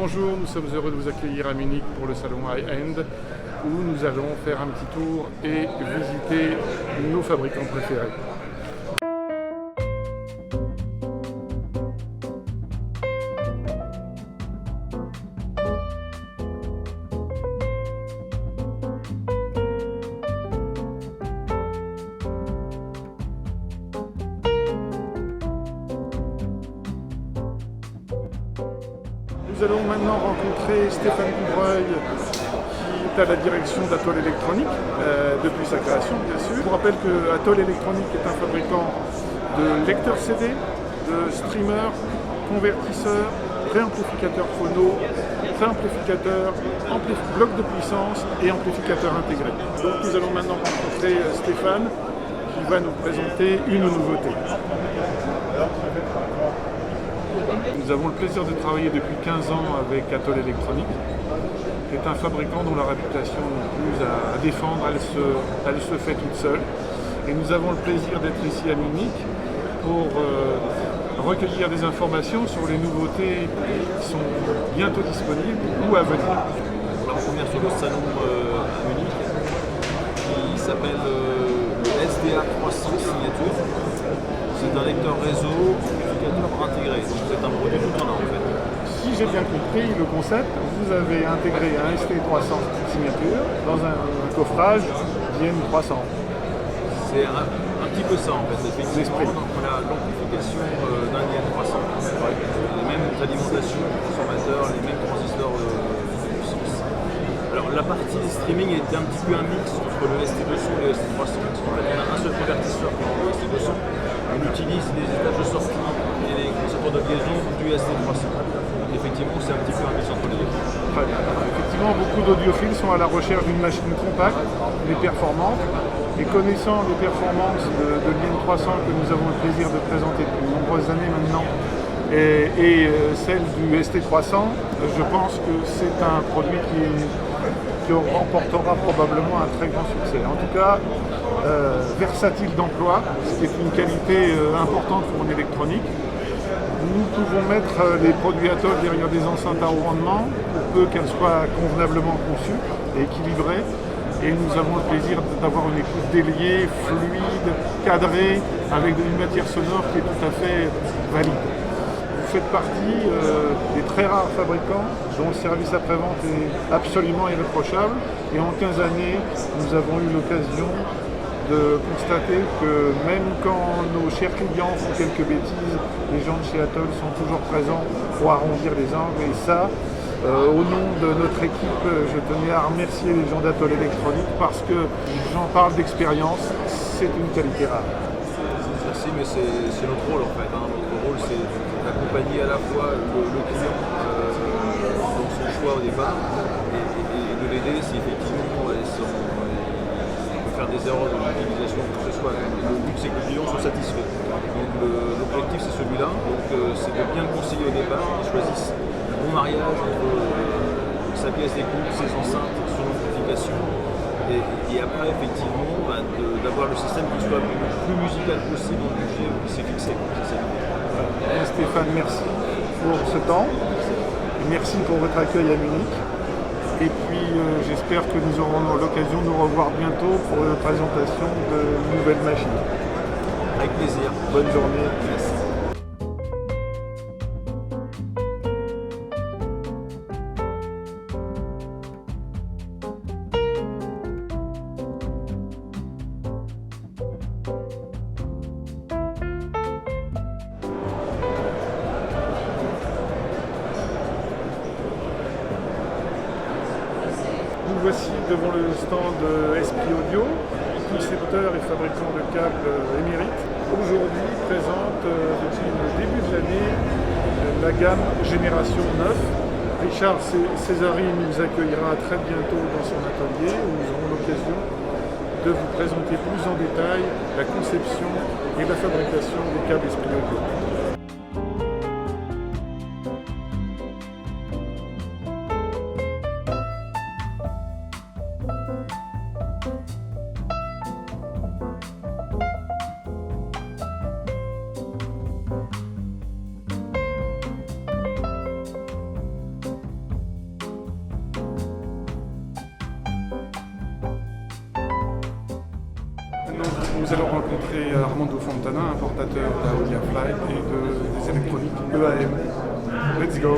Bonjour, nous sommes heureux de vous accueillir à Munich pour le salon High End où nous allons faire un petit tour et visiter nos fabricants préférés. Nous allons maintenant rencontrer Stéphane Dubreuil qui est à la direction d'Atoll Électronique depuis sa création bien sûr. Je vous rappelle que Atoll Électronique est un fabricant de lecteurs CD, de streamers, convertisseurs, réamplificateurs phono, préamplificateurs, blocs de puissance et amplificateurs intégrés. Donc nous allons maintenant rencontrer Stéphane qui va nous présenter une nouveauté. Nous avons le plaisir de travailler depuis 15 ans avec Atoll Électronique, qui est un fabricant dont la réputation n'est plus à défendre, elle se fait toute seule. Et nous avons le plaisir d'être ici à Munich pour recueillir des informations sur les nouveautés qui sont bientôt disponibles ou à venir. On revient sur le salon à Munich qui s'appelle le SDA 300 signature. C'est un lecteur réseau amplificateur intégré. C'est un produit tout en un en fait. Si j'ai bien compris le concept, vous avez intégré un ST300 signature dans un coffrage DN300. C'est un petit peu ça en fait. Effectivement, donc on a l'amplification d'un DN300, les mêmes alimentations du consommateur, les mêmes transistors de puissance. Alors la partie streaming était un petit peu un mix entre le ST200 et le ST300. En fait, on a un seul convertisseur pour le ST200. On utilise les étages de sortie et les concepteurs de liaison du ST300. Effectivement, c'est un petit peu un mix entre les deux. Très bien. Effectivement, beaucoup d'audiophiles sont à la recherche d'une machine compacte, mais performante. Et connaissant les performances de l'IN300 que nous avons le plaisir de présenter depuis de nombreuses années maintenant, et celle du ST300, je pense que c'est un produit qui remportera probablement un très grand succès. En tout cas, versatile d'emploi, ce qui est une qualité importante pour une électronique. Nous pouvons mettre les produits Atoll derrière des enceintes à haut rendement pour peu qu'elles soient convenablement conçues et équilibrées. Et nous avons le plaisir d'avoir une écoute déliée, fluide, cadrée, avec une matière sonore qui est tout à fait valide. Vous faites partie des très rares fabricants dont le service après-vente est absolument irréprochable. Et en 15 années, nous avons eu l'occasion de constater que même quand nos chers clients font quelques bêtises, les gens de chez Atoll sont toujours présents pour arrondir les angles. Et ça, au nom de notre équipe, je tenais à remercier les gens d'Atoll Électronique parce que j'en parle d'expérience, c'est une qualité rare. Merci, mais c'est notre rôle en fait. Notre rôle c'est d'accompagner à la fois le client dans son choix au départ et de l'aider si effectivement faire des erreurs de l'utilisation, que ce soit. Le but c'est que le client soit satisfait. Donc l'objectif c'est celui-là, donc c'est de bien le conseiller au départ, qu'il choisisse le bon mariage entre sa pièce d'écoute, ses enceintes, son amplification, et après effectivement d'avoir le système qui soit le plus musical possible dans le budget qui s'est fixé. Stéphane, merci pour ce temps, merci pour votre accueil à Munich. Et puis j'espère que nous aurons l'occasion de nous revoir bientôt pour la présentation de nouvelles machines. Avec plaisir. Bonne journée. Merci. Nous voici devant le stand Esprit Audio, concepteur et fabricant de câbles émérite. Aujourd'hui présente depuis le début de l'année la gamme Génération 9. Richard Césari nous accueillera très bientôt dans son atelier où nous aurons l'occasion de vous présenter plus en détail la conception et la fabrication des câbles Esprit Audio. Nous allons rencontrer Armando Fontana, importateur d'Aolia Flight et des électroniques EAM. Let's go!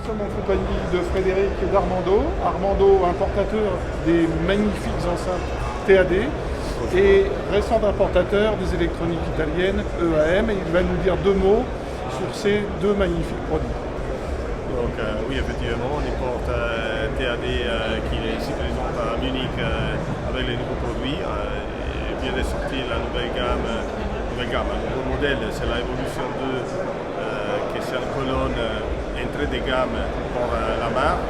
Nous sommes en compagnie de Frédéric et d'Armando. Armando, importateur des magnifiques enceintes TAD et récent importateur des électroniques italiennes EAM. Et il va nous dire deux mots sur ces deux magnifiques produits. Donc oui, effectivement, on importe TAD qui est ici présente à Munich avec les nouveaux produits. Il vient de sortir la nouvelle gamme, un nouveau modèle, c'est la Evolution 2 qui est une colonne entrée de gamme pour la marque.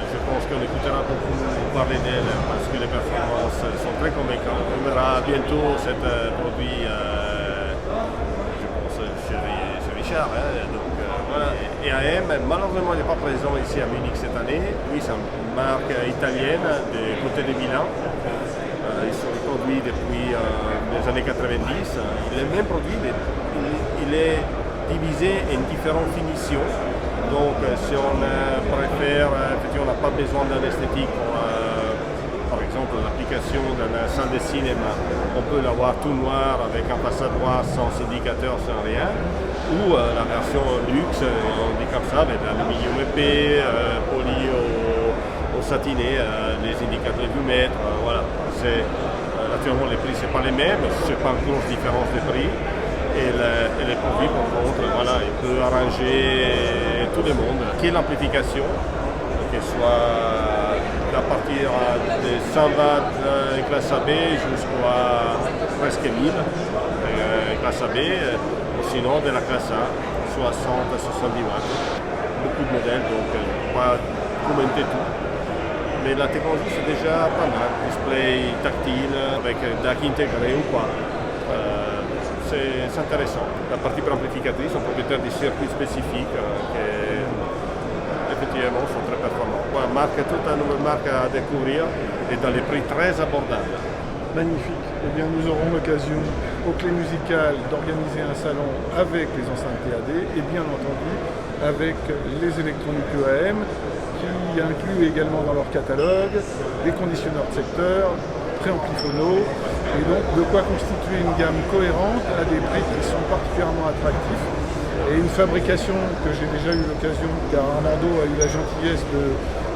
Je pense qu'on écoutera beaucoup parler d'elle parce que les performances sont très convaincantes. On verra bientôt ce produit, je pense, chez Richard. Donc, voilà. EAM, malheureusement, n'est pas présent ici à Munich cette année. Oui, c'est une marque italienne du côté de Milan. Ils sont produits depuis les années 90. Le même produit, il est divisé en différentes finitions. Donc si on préfère, effectivement, on n'a pas besoin d'un esthétique pour, par exemple, l'application d'une salle de cinéma. On peut l'avoir tout noir avec un façade noire sans indicateur, sans rien. Ou la version luxe, on dit comme ça, avec l'aluminium épais, poli au satiné, les indicateurs du mètre, voilà. Naturellement, les prix, ce n'est pas les mêmes, ce n'est pas une grosse différence de prix. Et les produits, par contre, voilà, il peut arranger tout le monde. Qui est l'amplification, qu'elle soit à partir de 100 watts classe AB jusqu'à presque 1000 classe AB, ou sinon de la classe A, 60 à 70 watts. Beaucoup de modèles, donc je ne peux pas commenter tout. Mais la technologie, c'est déjà pas mal. Display tactile, avec DAC intégré ou pas. C'est intéressant. La partie préamplificatrice, on propriétaire des circuits spécifiques qui, effectivement, sont très performants. Toute une nouvelle marque à découvrir et dans des prix très abordables. Magnifique. Eh bien, nous aurons l'occasion aux Clés Musicales d'organiser un salon avec les enceintes TAD et bien entendu avec les électroniques EAM qui incluent également dans leur catalogue des conditionneurs de secteur, préampli-phono, et donc de quoi constituer une gamme cohérente à des prix qui sont particulièrement attractifs et une fabrication que j'ai déjà eu l'occasion, car Armando a eu la gentillesse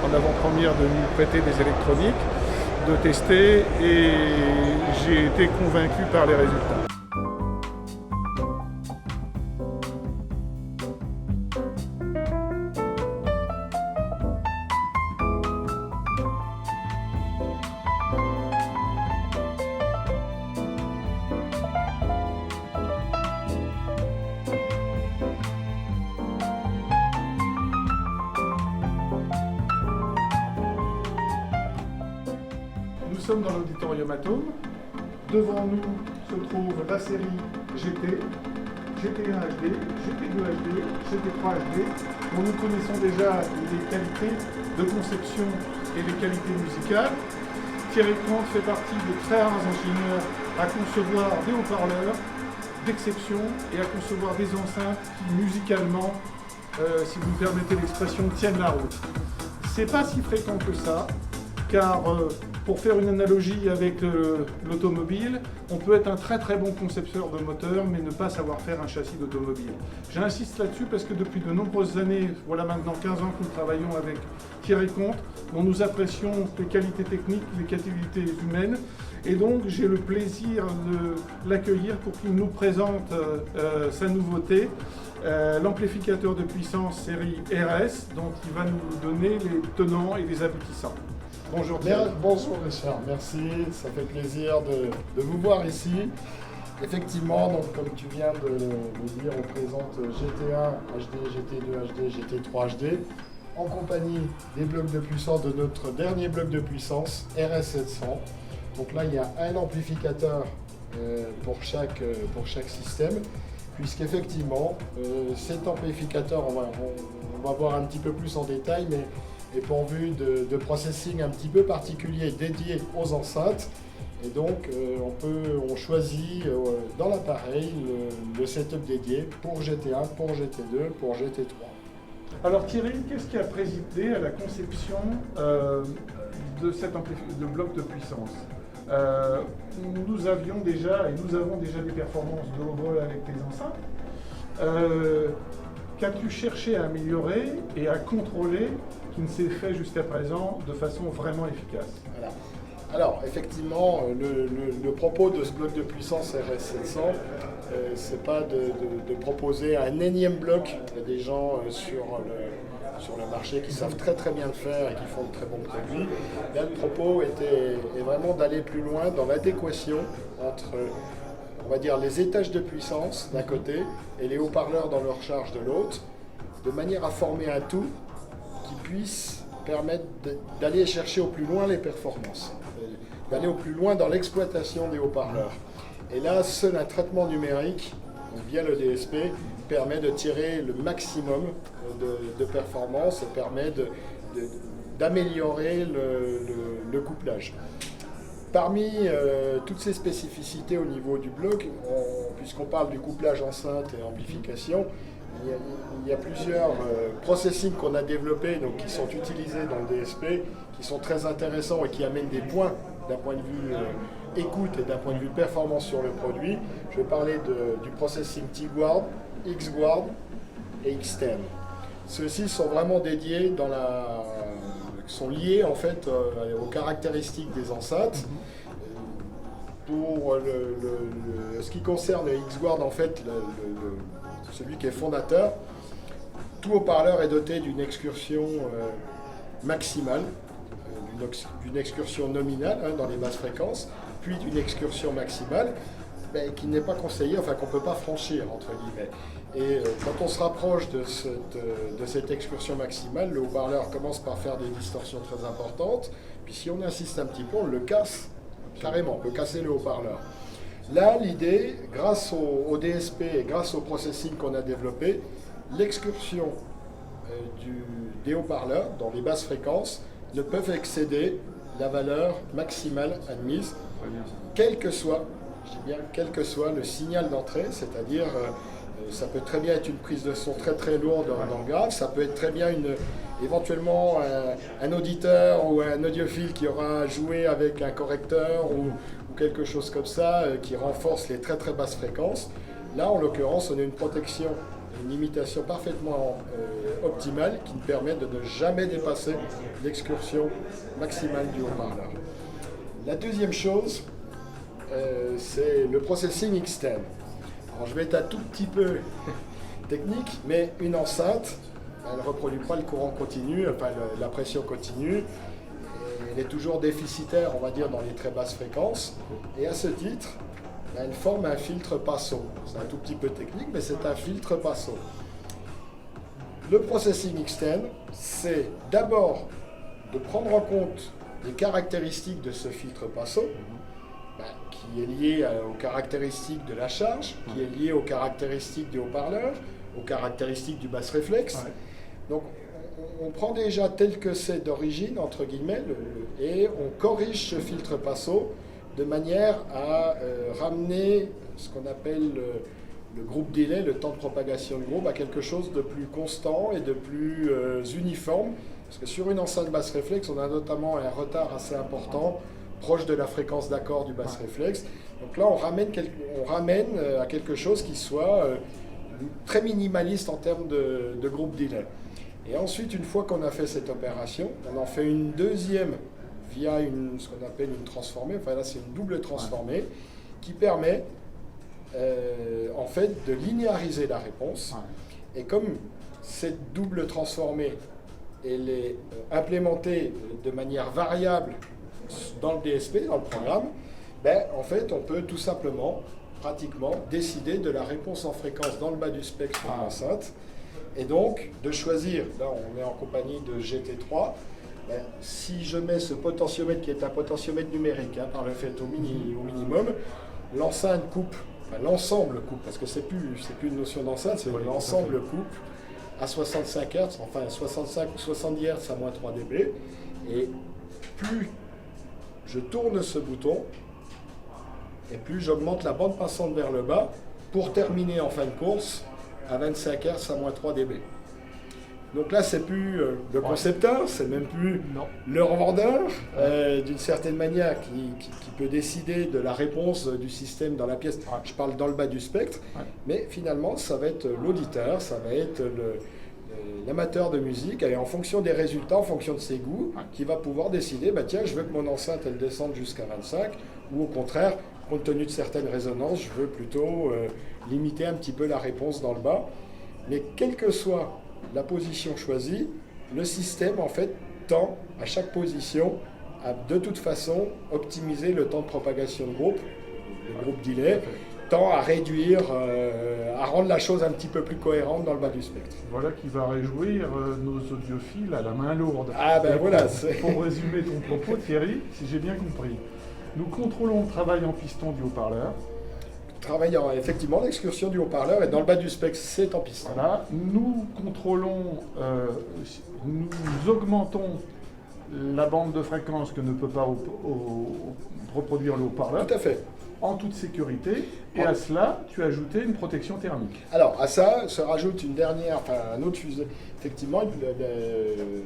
en avant-première de nous prêter des électroniques, de tester, et j'ai été convaincu par les résultats. Nous sommes dans l'auditorium Atome. Devant nous se trouve la série GT, GT1 HD, GT2 HD, GT3 HD, dont nous connaissons déjà les qualités de conception et les qualités musicales. Thierry Comte fait partie des très rares ingénieurs à concevoir des haut-parleurs d'exception et à concevoir des enceintes qui musicalement, si vous me permettez l'expression, tiennent la route. C'est pas si fréquent que ça, car pour faire une analogie avec l'automobile, on peut être un très très bon concepteur de moteur, mais ne pas savoir faire un châssis d'automobile. J'insiste là-dessus parce que depuis de nombreuses années, voilà maintenant 15 ans que nous travaillons avec Thierry Comte, dont nous apprécions les qualités techniques, les qualités humaines, et donc j'ai le plaisir de l'accueillir pour qu'il nous présente sa nouveauté, l'amplificateur de puissance série RS, dont il va nous donner les tenants et les aboutissants. Bonjour Thierry. Bonjour Richard, merci, ça fait plaisir de vous voir ici. Effectivement, donc, comme tu viens de le dire, on présente GT1 HD, GT2 HD, GT3 HD en compagnie des blocs de puissance de notre dernier bloc de puissance RS700. Donc là, il y a un amplificateur pour chaque système puisqu'effectivement, cet amplificateur, on va voir un petit peu plus en détail, mais est pourvu de processing un petit peu particulier dédié aux enceintes. Et donc, on choisit dans l'appareil le setup dédié pour GT1, pour GT2, pour GT3. Alors Thierry, qu'est-ce qui a présidé à la conception de de bloc de puissance? Nous avons déjà des performances de haut vol avec les enceintes. Qu'as-tu cherché à améliorer et à contrôler qui ne s'est fait jusqu'à présent de façon vraiment efficace? Voilà. Alors, effectivement, le propos de ce bloc de puissance RS700, c'est pas de proposer un énième bloc. Il y a des gens sur le marché qui savent très très bien le faire et qui font de très bons produits. Là, le propos est vraiment d'aller plus loin dans l'adéquation entre, on va dire, les étages de puissance d'un côté et les haut-parleurs dans leur charge de l'autre, de manière à former un tout qui puisse permettre d'aller chercher au plus loin les performances, d'aller au plus loin dans l'exploitation des haut-parleurs. Et là, seul un traitement numérique via le DSP permet de tirer le maximum de performance et permet d'améliorer le couplage. Parmi toutes ces spécificités au niveau du bloc, puisqu'on parle du couplage enceinte et amplification, il y a plusieurs processing qu'on a développés, donc qui sont utilisés dans le DSP, qui sont très intéressants et qui amènent des points d'un point de vue écoute et d'un point de vue performance sur le produit. Je vais parler du processing T-Guard, X-Guard et X-Ten. Ceux-ci sont vraiment dédiés sont liés en fait aux caractéristiques des enceintes. Pour ce qui concerne le X-Guard, en fait, celui qui est fondateur, tout haut-parleur est doté d'une excursion maximale, d'une excursion nominale dans les basses fréquences, puis d'une excursion maximale, mais qui n'est pas conseillée, enfin qu'on ne peut pas franchir, entre guillemets. Et quand on se rapproche de cette excursion maximale, le haut-parleur commence par faire des distorsions très importantes, puis si on insiste un petit peu, on le casse carrément, on peut casser le haut-parleur. Là, l'idée, grâce au DSP et grâce au processing qu'on a développé, l'excursion des haut-parleurs dans les basses fréquences ne peuvent excéder la valeur maximale admise, quel que soit le signal d'entrée, c'est-à-dire ça peut très bien être une prise de son très très lourde dans le grave, ça peut être très bien éventuellement un auditeur ou un audiophile qui aura joué avec un correcteur ou quelque chose comme ça qui renforce les très très basses fréquences. Là, en l'occurrence, on a une protection, une limitation parfaitement optimale qui nous permet de ne jamais dépasser l'excursion maximale du haut-parleur. La deuxième chose, c'est le processing X-Ten. Alors, je vais être un tout petit peu technique, mais une enceinte, elle ne reproduit pas le courant continu, enfin la pression continue. Elle est toujours déficitaire, on va dire, dans les très basses fréquences. Et à ce titre, elle forme un filtre Passo. C'est un tout petit peu technique, mais c'est un filtre Passo. Le processing X-Ten, c'est d'abord de prendre en compte les caractéristiques de ce filtre Passo, qui est lié aux caractéristiques de la charge, qui est lié aux caractéristiques du haut-parleur, aux caractéristiques du basse réflexe. Ouais. Donc, on prend déjà tel que c'est d'origine, entre guillemets, et on corrige ce filtre Passo de manière à ramener ce qu'on appelle le groupe delay, le temps de propagation de groupe, à quelque chose de plus constant et de plus uniforme. Parce que sur une enceinte basse réflexe, on a notamment un retard assez important, proche de la fréquence d'accord du basse réflexe. Donc là, on ramène à quelque chose qui soit très minimaliste en termes de groupe delay. Et ensuite, une fois qu'on a fait cette opération, on en fait une deuxième via ce qu'on appelle une transformée. Enfin là, c'est une double transformée qui permet en fait de linéariser la réponse. Et comme cette double transformée, elle est implémentée de manière variable dans le DSP, dans le programme, en fait, on peut tout simplement, pratiquement, décider de la réponse en fréquence dans le bas du spectre de l'enceinte. Et donc, de choisir, là on est en compagnie de GT3, si je mets ce potentiomètre qui est un potentiomètre numérique, par le fait au minimum, l'enceinte coupe l'ensemble coupe, parce que c'est plus une notion d'enceinte, c'est l'ensemble coupe à 65 Hz, enfin 65 ou 70 Hz à moins 3 dB. Et plus je tourne ce bouton, et plus j'augmente la bande passante vers le bas pour terminer en fin de course à 25 Hz à moins 3 dB. Donc là, c'est plus le concepteur, c'est même plus le revendeur, d'une certaine manière, qui peut décider de la réponse du système dans la pièce. Je parle dans le bas du spectre, mais finalement, ça va être l'auditeur, ça va être l'amateur de musique, et en fonction des résultats, en fonction de ses goûts, qui va pouvoir décider, bah tiens, je veux que mon enceinte, elle descende jusqu'à 25, ou au contraire, compte tenu de certaines résonances, je veux plutôt limiter un petit peu la réponse dans le bas. Mais quelle que soit la position choisie, le système en fait tend à chaque position à de toute façon optimiser le temps de propagation de groupe, le groupe delay, tend à réduire, à rendre la chose un petit peu plus cohérente dans le bas du spectre. Voilà qui va réjouir nos audiophiles à la main lourde. Ah ben voilà. Pour résumer ton propos, Thierry, si j'ai bien compris, nous contrôlons le travail en piston du haut-parleur. Travaillant effectivement l'excursion du haut-parleur, et dans le bas du spectre, c'est en piston. Voilà, nous contrôlons, nous augmentons la bande de fréquence que ne peut pas reproduire le haut-parleur. Tout à fait. En toute sécurité, et à cela, tu as ajouté une protection thermique. Alors, à ça se rajoute une dernière, enfin un autre fusée, effectivement, le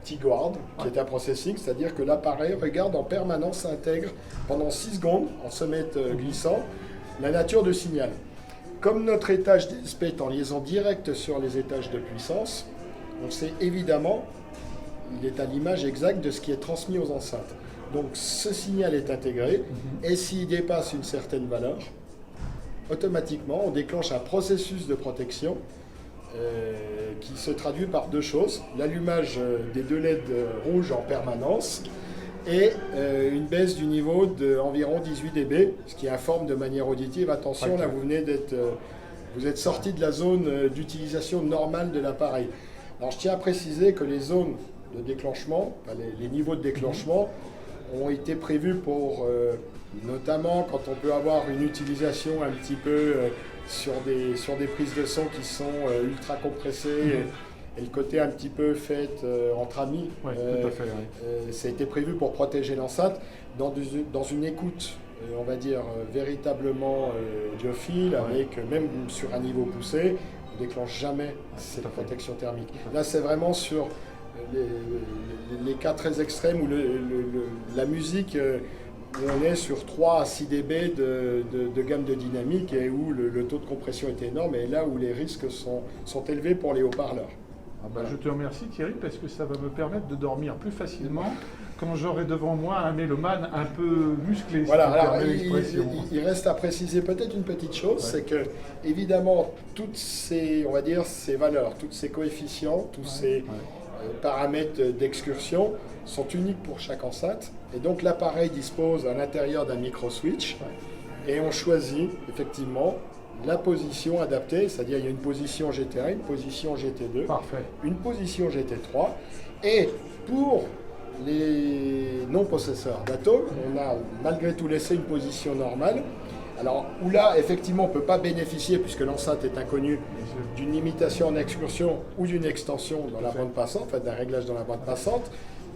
T-Guard, qui est un processing, c'est-à-dire que l'appareil regarde en permanence, intègre pendant 6 secondes, en sommette glissant, la nature du signal. Comme notre étage DSP est en liaison directe sur les étages de puissance, on sait évidemment, il est à l'image exacte de ce qui est transmis aux enceintes. Donc ce signal est intégré, et s'il dépasse une certaine valeur, automatiquement on déclenche un processus de protection qui se traduit par deux choses: l'allumage des deux LED rouges en permanence et une baisse du niveau d'environ 18 dB, ce qui informe de manière auditive: attention, là vous êtes sorti de la zone d'utilisation normale de l'appareil. Alors je tiens à préciser que les zones de déclenchement, les niveaux de déclenchement, ont été prévus pour, notamment quand on peut avoir une utilisation un petit peu sur des prises de son qui sont ultra compressées, et le côté un petit peu fait entre amis. Ouais, tout à fait, ouais. Ça a été prévu pour protéger l'enceinte dans une écoute, on va dire, véritablement audiophile, avec même sur un niveau poussé, on ne déclenche jamais cette protection thermique. Là, c'est vraiment sur les cas très extrêmes où la musique, où on est sur 3 à 6 dB de gamme de dynamique, et où le taux de compression est énorme, et là où les risques sont élevés pour les haut-parleurs. Ah bah, je te remercie Thierry, parce que ça va me permettre de dormir plus facilement quand j'aurai devant moi un mélomane un peu musclé. Voilà, alors il reste à préciser peut-être une petite chose, c'est que évidemment toutes ces, on va dire, ces valeurs, tous ces coefficients, tous ces paramètres d'excursion sont uniques pour chaque enceinte, et donc l'appareil dispose à l'intérieur d'un micro-switch, et on choisit effectivement la position adaptée, c'est-à-dire il y a une position GT1, une position GT2, une position GT3, et pour les non-possesseurs d'atomes, on a malgré tout laissé une position normale. Alors, où là, effectivement, on ne peut pas bénéficier, puisque l'enceinte est inconnue, d'une limitation en excursion ou d'une extension dans la bande passante, enfin d'un réglage dans la bande passante,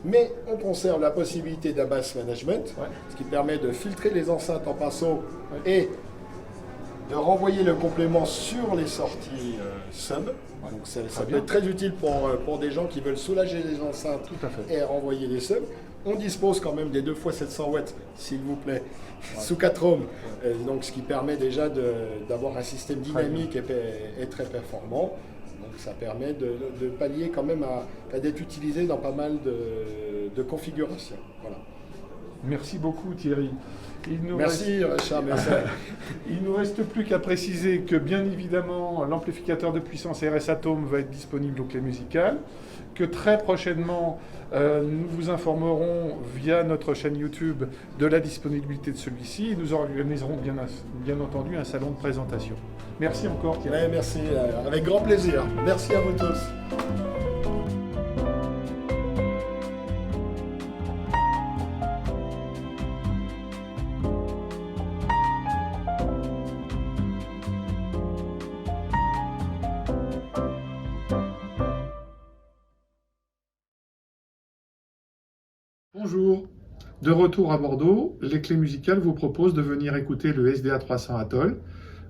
mais on conserve la possibilité d'un bass management, ce qui permet de filtrer les enceintes en passo et de renvoyer le complément sur les sorties sub. Donc ça peut être très utile pour des gens qui veulent soulager les enceintes et renvoyer les subs. On dispose quand même des 2x700 watts, s'il vous plaît, sous 4 ohms, donc ce qui permet déjà d'avoir un système dynamique et très performant. Donc ça permet de pallier quand même à d'être utilisé dans pas mal de configurations. Voilà. Merci beaucoup Thierry. Merci Richard. Il ne nous reste plus qu'à préciser que bien évidemment l'amplificateur de puissance RS Atom va être disponible aux clés musicales, que très prochainement nous vous informerons via notre chaîne YouTube de la disponibilité de celui-ci, et nous organiserons bien entendu un salon de présentation. Merci encore Thierry. Merci, avec grand plaisir. Merci à vous tous. Bonjour, de retour à Bordeaux, les Clés Musicales vous proposent de venir écouter le SDA 300 Atoll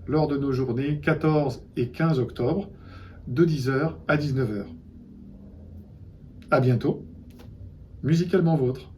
lors de nos journées 14 et 15 octobre de 10h à 19h. À bientôt, musicalement vôtre.